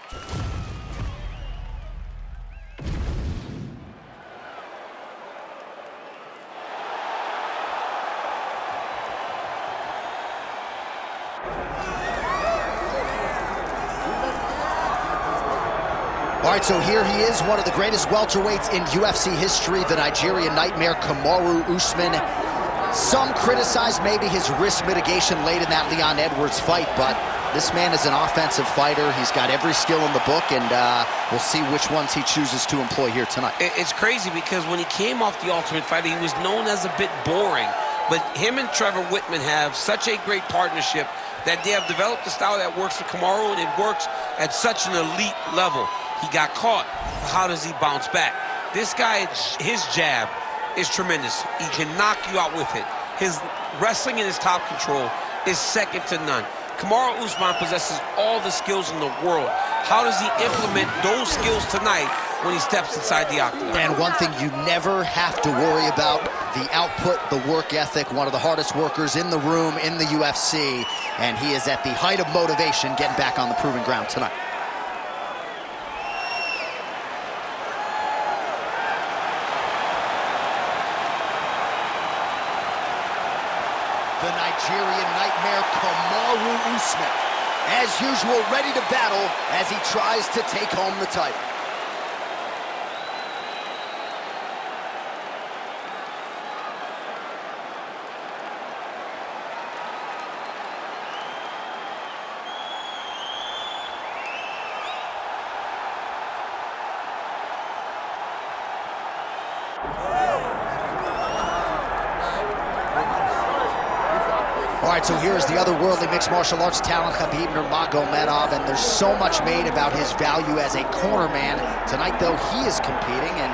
All right, so here he is, one of the greatest welterweights in UFC history, the Nigerian Nightmare, Kamaru Usman. Some criticize maybe his risk mitigation late in that Leon Edwards fight, but this man is an offensive fighter. He's got every skill in the book, and we'll see which ones he chooses to employ here tonight. It's crazy because when he came off The Ultimate Fighter, he was known as a bit boring. But him and Trevor Whitman have such a great partnership that they have developed a style that works for Kamaru, and it works at such an elite level. He got caught. How does he bounce back? This guy, his jab is tremendous. He can knock you out with it. His wrestling and his top control is second to none. Kamaru Usman possesses all the skills in the world. How does he implement those skills tonight when he steps inside the octagon? And one thing you never have to worry about, the output, the work ethic, one of the hardest workers in the room in the UFC, and he is at the height of motivation getting back on the proving ground tonight. The Nigerian Nightmare, Kamaru Usman, as usual, ready to battle as he tries to take home the title. All right, so here's the otherworldly mixed martial arts talent, Khabib Nurmagomedov, and there's so much made about his value as a corner man. Tonight, though, he is competing, and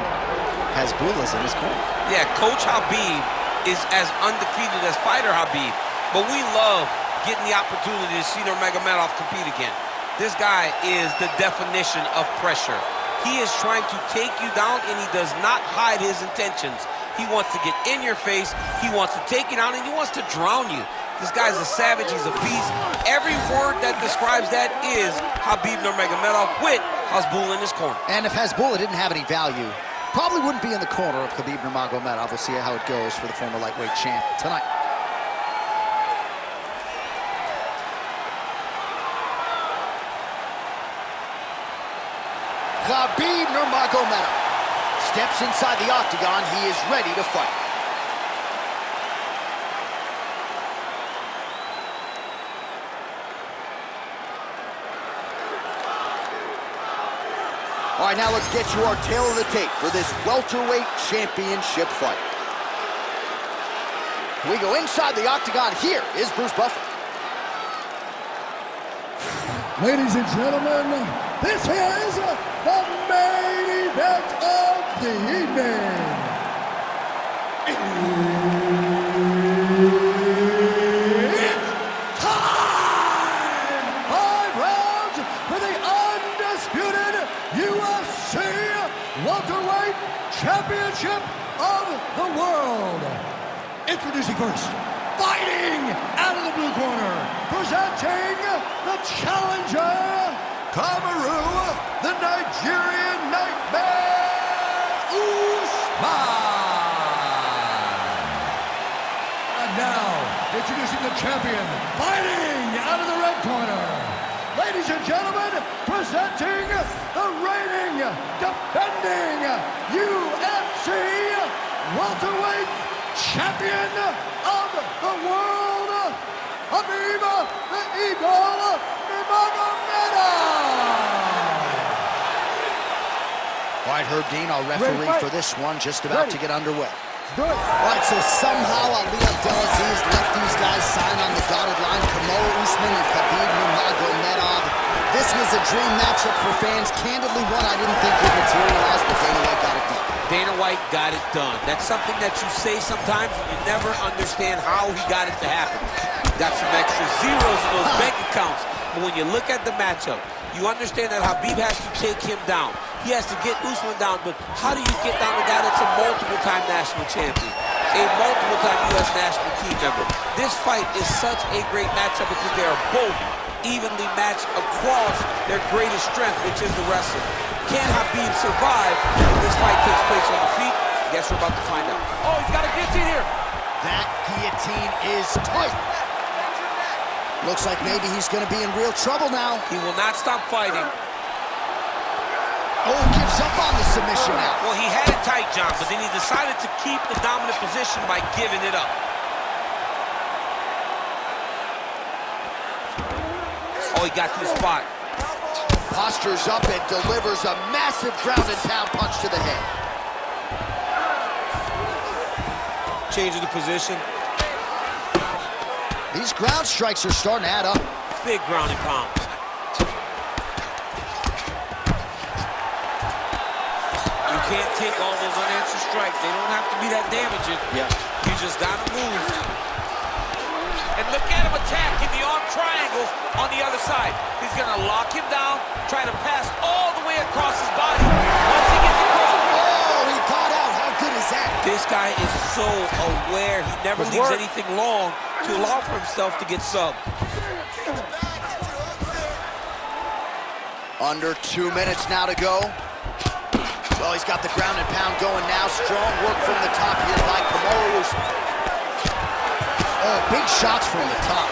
Hasbullah's in his corner. Yeah, Coach Khabib is as undefeated as fighter Khabib, but we love getting the opportunity to see Nurmagomedov compete again. This guy is the definition of pressure. He is trying to take you down, and he does not hide his intentions. He wants to get in your face, he wants to take you down, and he wants to drown you. This guy's a savage, he's a beast. Every word that describes that is Khabib Nurmagomedov with Hasbullah in his corner. And if Hasbullah didn't have any value, probably wouldn't be in the corner of Khabib Nurmagomedov. We'll see how it goes for the former lightweight champ tonight. Khabib Nurmagomedov steps inside the octagon. He is ready to fight. All right, now let's get you our tail of the tape for this welterweight championship fight. We go inside the octagon. Here is Bruce Buffer. Ladies and gentlemen, this is the main event of the evening. It's time! 5 rounds for the undisputed UFC welterweight championship of the world. Introducing first, fighting out of the blue corner, presenting the challenger, Kamaru, the Nigerian Nightmare, Usman. And now, introducing the champion, fighting out of the red corner. Ladies and gentlemen, presenting the reigning, defending UFC welterweight champion of the world, Khabib the Eagle Nurmagomedov. All right, Herb Dean, our referee for this one, just about to get underway. All right, so somehow Ali Abdelaziz let these guys sign on the dotted line. Kamaru Usman and Khabib Nurmagomedov. This was a dream matchup for fans. Candidly, one I didn't think would materialize, but Dana White got it done. Dana White got it done. That's something that you say sometimes and you never understand how he got it to happen. Got some extra zeros in those bank accounts, but when you look at the matchup, you understand that Khabib has to take him down. He has to get Usman down, but how do you get down a guy that's a multiple-time national champion? a multiple-time U.S. national team member. This fight is such a great matchup because they are both evenly matched across their greatest strength, which is the wrestling. Can Khabib survive if this fight takes place on the feet? Guess we're about to find out. Oh, he's got a guillotine here. That guillotine is tight. Looks like maybe he's going to be in real trouble now. He will not stop fighting. Oh, gives up on the submission now. Well, he had it tight, John, but then he decided to keep the dominant position by giving it up. Oh, he got to the spot. Postures up and delivers a massive ground and pound punch to the head. Changing the position. These ground strikes are starting to add up. Big ground and pound. You can't take all those unanswered strikes. They don't have to be that damaging. Yeah. You just gotta move. And look at him attacking the arm triangle on the other side. He's gonna lock him down, try to pass all the way across his body. Once he gets across. Oh, he got out. How good is that? This guy is so aware. He never leaves anything long to allow for himself to get subbed. Under 2 minutes now to go. Oh, he's got the ground and pound going now. Strong work from the top here by Kamaru Usman. Oh, big shots from the top.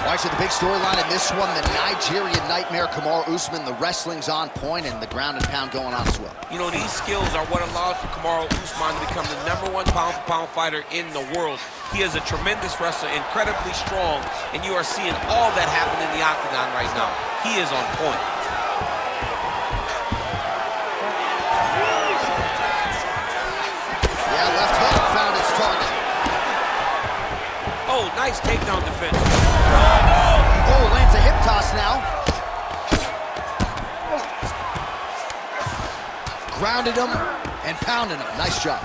All right, so the big storyline in this one, the Nigerian nightmare Kamaru Usman. The wrestling's on point and the ground and pound going on as well. You know, these skills are what allows for Kamaru Usman to become the #1 pound-for-pound fighter in the world. He is a tremendous wrestler, incredibly strong, and you are seeing all that happen in the octagon right now. He is on point. Yeah, left hook found its target. Oh, nice takedown defense. Oh, lands a hip toss now. Grounded him and pounded him. Nice job.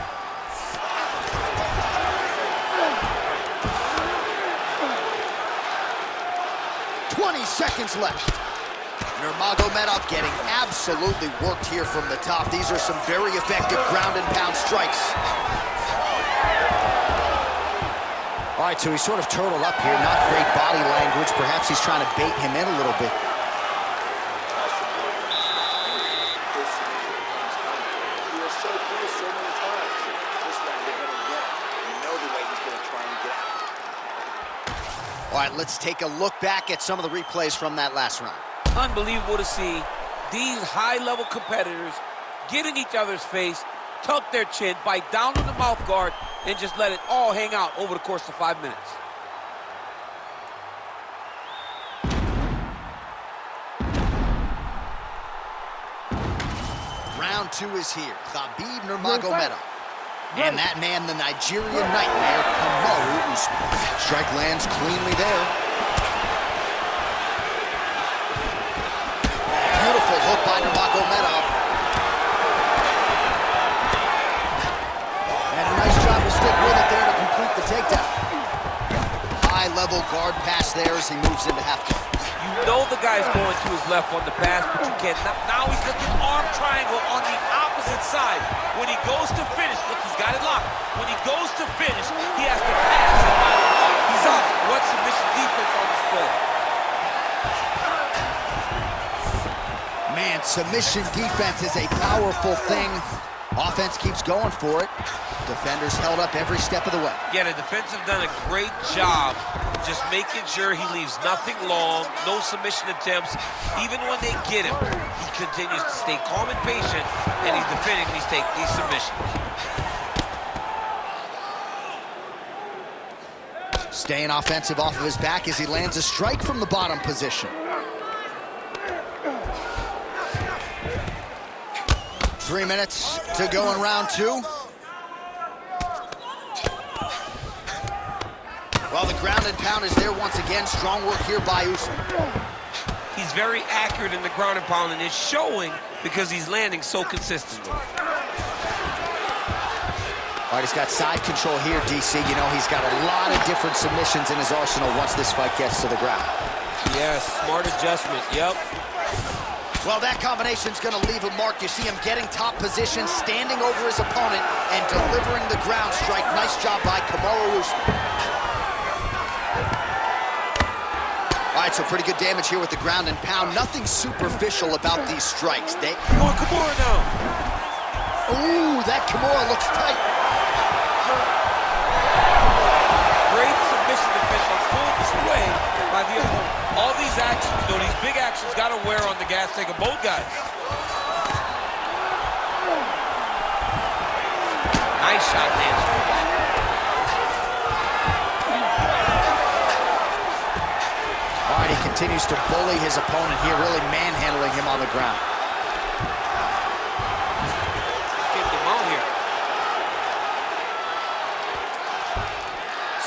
Seconds left. Nurmagomedov getting absolutely worked here from the top. These are some very effective ground and pound strikes. All right, so he's sort of turtled up here. Not great body language. Perhaps he's trying to bait him in a little bit. All right, let's take a look back at some of the replays from that last round. Unbelievable to see these high-level competitors get in each other's face, tuck their chin, bite down on the mouth guard, and just let it all hang out over the course of 5 minutes. Round 2 is here. Khabib Nurmagomedov. And that man, the Nigerian nightmare, Kamaru Usman. Strike lands cleanly there. Beautiful hook by Nurmagomedov. And a nice job to stick with it there to complete the takedown. High-level guard pass there as he moves into half guard. You know the guy's going to his left on the pass, but you can't. Now he's looking arm triangle on the opposite side. When he goes to finish, look, he's got it locked. When he goes to finish, he has to pass him out. He's up. What submission defense on display? Man, submission defense is a powerful thing. Offense keeps going for it. Defenders held up every step of the way. Yeah, the defense have done a great job just making sure he leaves nothing long, no submission attempts. Even when they get him, he continues to stay calm and patient, and he's defending these submissions. Staying offensive off of his back as he lands a strike from the bottom position. 3 minutes to go in round 2. Well, the ground and pound is there once again. Strong work here by Usman. He's very accurate in the ground and pound, and it's showing because he's landing so consistently. All right, he's got side control here, DC. You know, he's got a lot of different submissions in his arsenal once this fight gets to the ground. Yes, smart adjustment, yep. Well, that combination's going to leave a mark. You see him getting top position, standing over his opponent, and delivering the ground strike. Nice job by Kamaru Usman. All right, so pretty good damage here with the ground and pound. Nothing superficial about these strikes. Oh, Kimura now. Ooh, that Kimura looks tight. Great submission defense on full display by the opponent. All these actions, though, these big actions got to wear on the gas tank of both guys. Nice shot, Nance. All right, he continues to bully his opponent here, really manhandling him on the ground.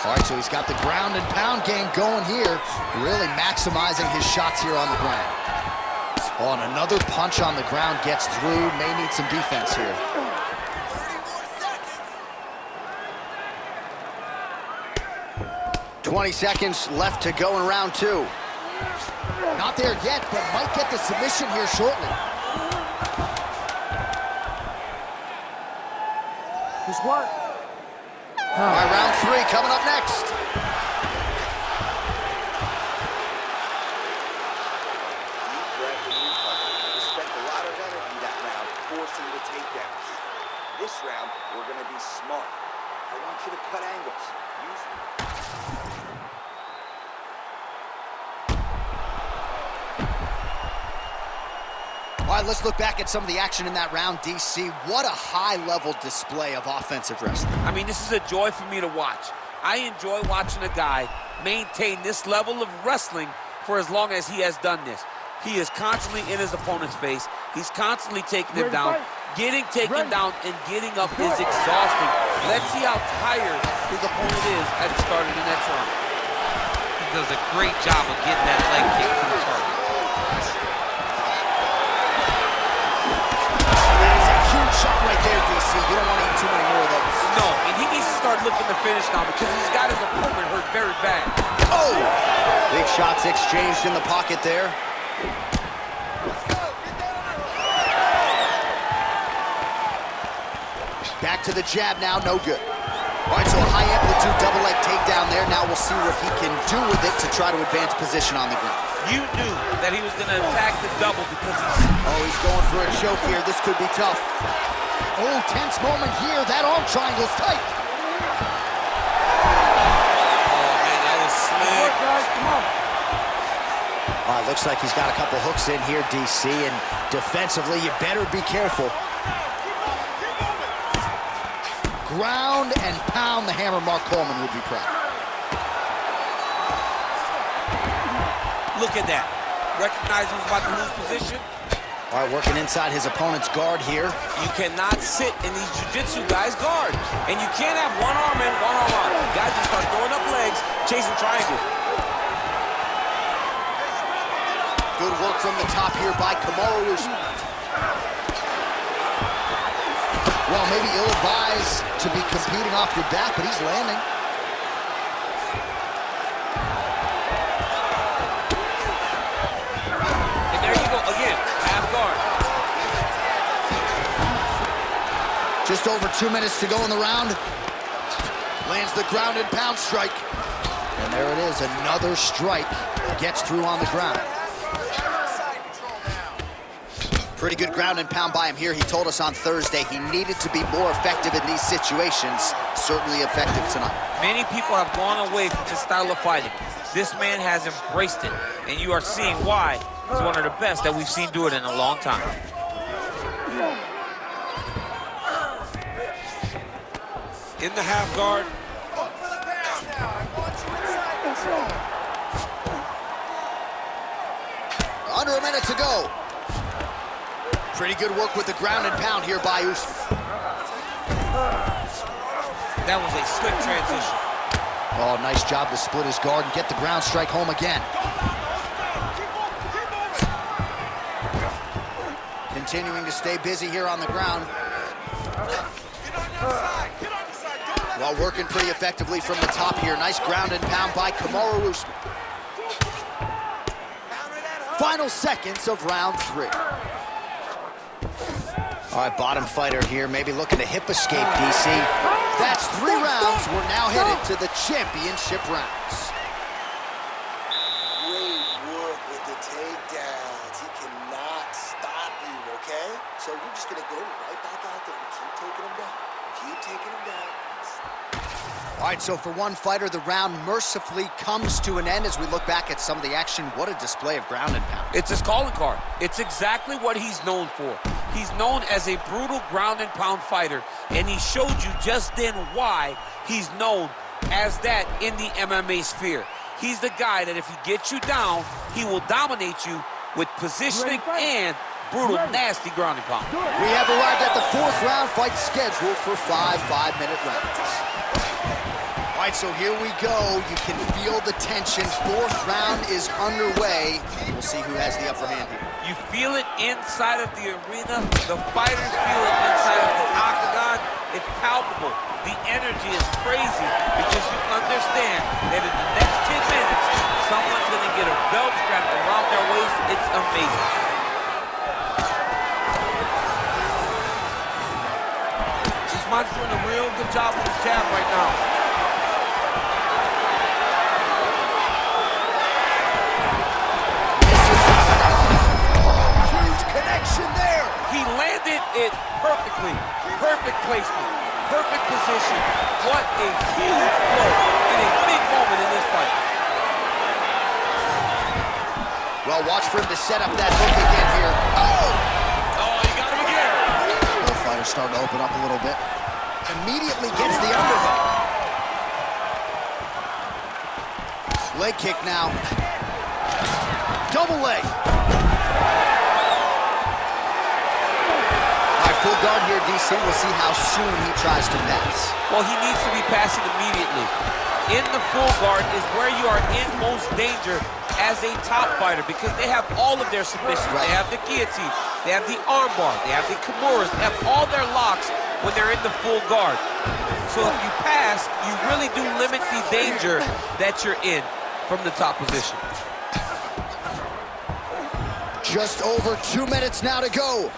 All right, so he's got the ground and pound game going here, really maximizing his shots here on the ground. Oh, and another punch on the ground gets through, may need some defense here. "20 seconds left to go in round 2. Not there yet, but might get the submission here shortly. Just what? All right, round 3 coming up next. Spent a lot of energy that round forcing the takedowns. This round, we're going to be smart. I want you to cut angles. All right, let's look back at some of the action in that round, DC. What a high-level display of offensive wrestling. I mean, this is a joy for me to watch. I enjoy watching a guy maintain this level of wrestling for as long as he has done this. He is constantly in his opponent's face. He's constantly taking him down. Getting taken down and getting up is exhausting. Let's see how tired his opponent is at the start of the next round. He does a great job of getting that leg kick to the target. Shot right there, DC. You don't want to eat too many more of those. No, and he needs to start looking to finish now because he's got his opponent hurt very bad. Oh! Big shots exchanged in the pocket there. Back to the jab now, no good. All right, so a high-amplitude double-leg takedown there. Now we'll see what he can do with it to try to advance position on the ground. You knew that he was going to attack the double because he's... Oh, he's going for a choke here. This could be tough. Oh, tense moment here. That arm triangle's tight. Oh, man, that was slick. Come on. All right, looks like he's got a couple hooks in here, DC, and defensively, you better be careful. Ground and pound the hammer. Mark Coleman would be proud. Look at that. Recognize he was about to lose position. All right, working inside his opponent's guard here. You cannot sit in these jiu-jitsu guys' guard. And you can't have one arm in, one arm out. Guys just start throwing up legs, chasing triangles. Good work from the top here by Kamaru Usman. Well, maybe ill-advised to be competing off your back, but he's landing. And there you go, again, half guard. Just over 2 minutes to go in the round. Lands the ground and pound strike. And there it is, another strike. Gets through on the ground. Pretty good ground and pound by him here. He told us on Thursday he needed to be more effective in these situations. Certainly effective tonight. Many people have gone away from this style of fighting. This man has embraced it, and you are seeing why he's one of the best that we've seen do it in a long time. In the half guard. Under a minute to go. Pretty good work with the ground and pound here by Usman. That was a slick transition. Oh, nice job to split his guard and get the ground strike home again. Continuing to stay busy here on the ground. While working pretty effectively from the top here. Nice ground and pound by Kamaru Usman. Final seconds of round 3. All right, bottom fighter here, maybe looking to hip escape, DC. That's 3 rounds. We're now headed to the championship rounds. Great work with the takedowns. He cannot stop you, okay? So we're just going to go right back out there and keep taking him down. Keep taking him down. All right, so for one fighter, the round mercifully comes to an end as we look back at some of the action. What a display of ground and pound. It's his calling card. It's exactly what he's known for. He's known as a brutal ground and pound fighter, and he showed you just then why he's known as that in the MMA sphere. He's the guy that if he gets you down, he will dominate you with positioning and brutal, nasty ground and pound. We have arrived at the 4th round, fight scheduled for 5 5-minute rounds. All right, so here we go. You can feel the tension. 4th round is underway. We'll see who has the upper hand here. You feel it inside of the arena. The fighters feel it inside of the octagon. It's palpable. The energy is crazy because you understand that in the next 10 minutes, someone's going to get a belt strapped around their waist. It's amazing. Usman's doing a real good job with his jab right now. There. He landed it perfectly. Perfect placement. Perfect position. What a huge blow in a big moment in this fight. Well, watch for him to set up that hook again here. Oh! Oh, he got him again. Both fighters starting to open up a little bit. Immediately gets the underhook. Leg kick now. Double leg. Full guard here, DC. We'll see how soon he tries to pass. Well, he needs to be passing immediately. In the full guard is where you are in most danger as a top fighter because they have all of their submissions. Right. They have the guillotine, they have the armbar, they have the Kimuras, they have all their locks when they're in the full guard. So if you pass, you really do limit the danger that you're in from the top position. Just over 2 minutes now to go.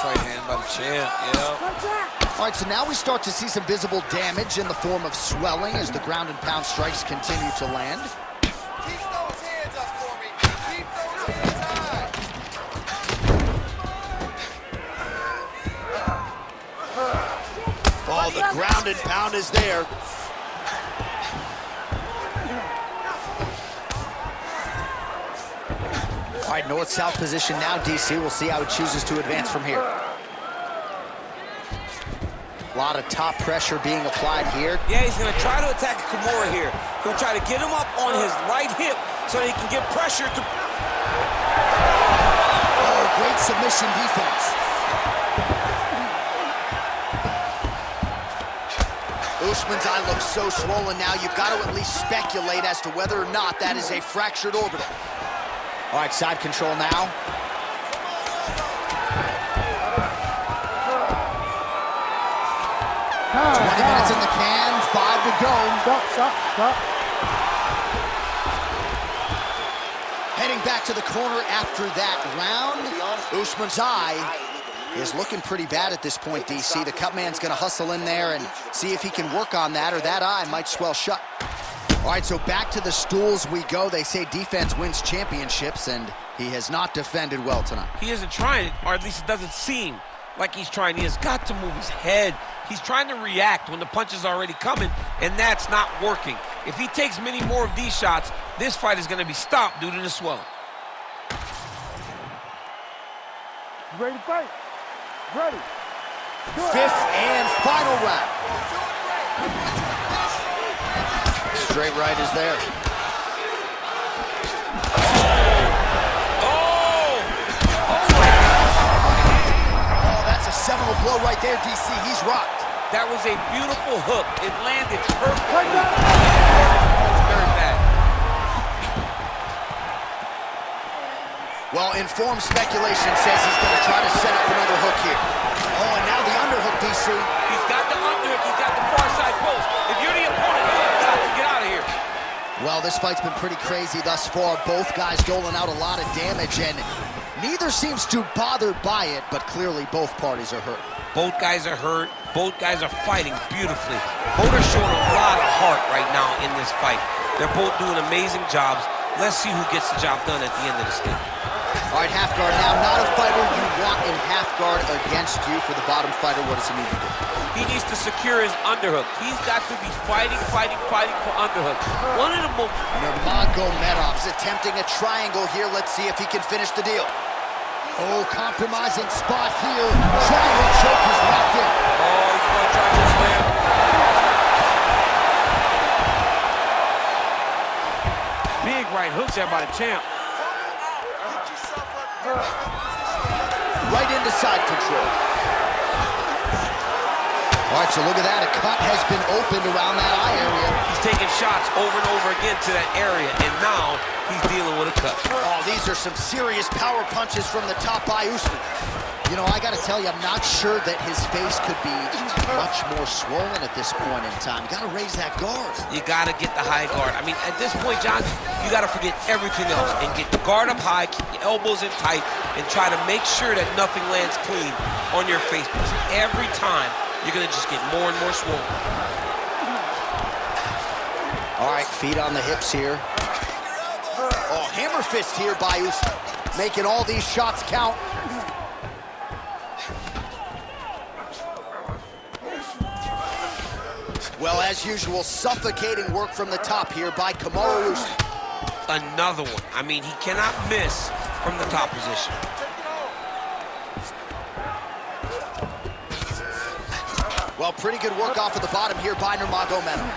Right hand by the champ, yeah. All right, so now we start to see some visible damage in the form of swelling as the ground and pound strikes continue to land. Keep those hands up for me. Keep those hands high. Oh, the ground and pound is there. All right, north-south position now, DC. We'll see how he chooses to advance from here. A lot of top pressure being applied here. Yeah, he's going to try to attack Kimura here. He'll try to get him up on his right hip so he can get pressure to... Oh, great submission defense. Usman's eye looks so swollen now, you've got to at least speculate as to whether or not that is a fractured orbital. All right, side control now. 20 minutes in the can, 5 to go. Stop. Heading back to the corner after that round. Usman's eye is looking pretty bad at this point, DC. The cut man's going to hustle in there and see if he can work on that, or that eye might swell shut. All right, so back to the stools we go. They say defense wins championships, and he has not defended well tonight. He isn't trying, or at least it doesn't seem like he's trying. He has got to move his head. He's trying to react when the punch is already coming, and that's not working. If he takes many more of these shots, this fight is going to be stopped due to the swelling. Ready to fight? Ready. 5th and final round. Straight right is there. Oh, that's a seminal blow right there, DC. He's rocked. that was a beautiful hook. It landed perfectly. It's very bad. Well, informed speculation says he's going to try to set up another Well, this fight's been pretty crazy thus far. Both guys doling out a lot of damage, and neither seems too bothered by it, but clearly both parties are hurt. Both guys are hurt. Both guys are fighting beautifully. Both are showing a lot of heart right now in this fight. They're both doing amazing jobs. Let's see who gets the job done at the end of this thing. All right, half guard now. Not a fighter you want in half guard against you. For the bottom fighter, what does he need to do? He needs to secure his underhook. He's got to be fighting for underhook. One of the most... Nurmagomedov's attempting a triangle here. Let's see if he can finish the deal. Oh, compromising spot here. Triangle choke is locked in. Oh, he's going to try to slam. Big right hook there by the champ. Right into side control. All right, so look at that. A cut has been opened around that eye area. He's taking shots over and over again to that area, and now he's dealing with a cut. Oh, these are some serious power punches from the top by Usman. You know, I got to tell you, I'm not sure that his face could be much more swollen at this point in time. You got to raise that guard. You got to get the high guard. I mean, at this point, John, you got to forget everything else and get the guard up high, keep your elbows in tight, and try to make sure that nothing lands clean on your face, because every time you're going to just get more and more swollen. All right, feet on the hips here. Oh, hammer fist here by Usman, making all these shots count. Well, as usual, suffocating work from the top here by Kamaru Usman. Another one. I mean, he cannot miss from the top position. Well, pretty good work off of the bottom here by Nurmagomedov.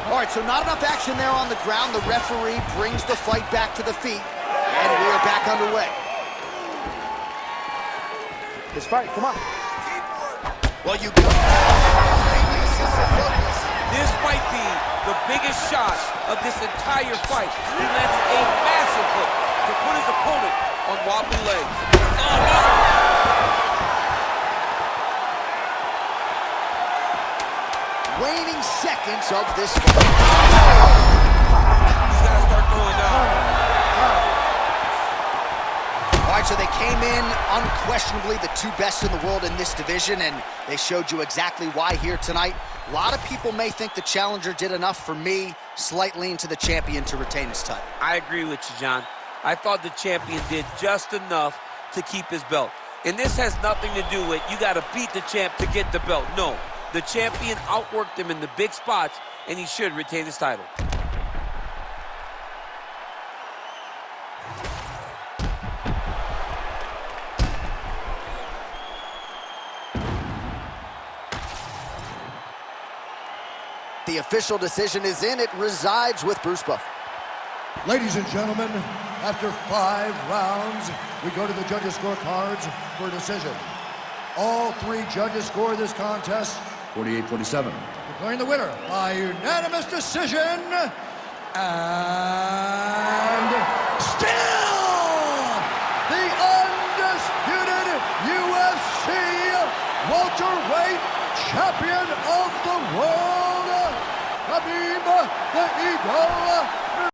All right, so not enough action there on the ground. The referee brings the fight back to the feet, and we are back underway. This fight, come on. Well, you go. This might be the biggest shot of this entire fight. He landed a massive hook to put his opponent on wobbly legs. Oh, no! Waning seconds of this fight. He's got to start throwing down. All right, so they came in unquestionably the two best in the world in this division, and they showed you exactly why here tonight. A lot of people may think the challenger did enough. For me, slight lean to the champion to retain his title. I agree with you, John. I thought the champion did just enough to keep his belt. And this has nothing to do with you got to beat the champ to get the belt. No, the champion outworked him in the big spots, and he should retain his title. The official decision is in. It resides with Bruce Buffer. Ladies and gentlemen, after 5 rounds, we go to the judges' scorecards for a decision. All 3 judges score this contest 48-47. Declaring the winner by unanimous decision, and still the undisputed UFC welterweight champion of the world, Khabib the Eagle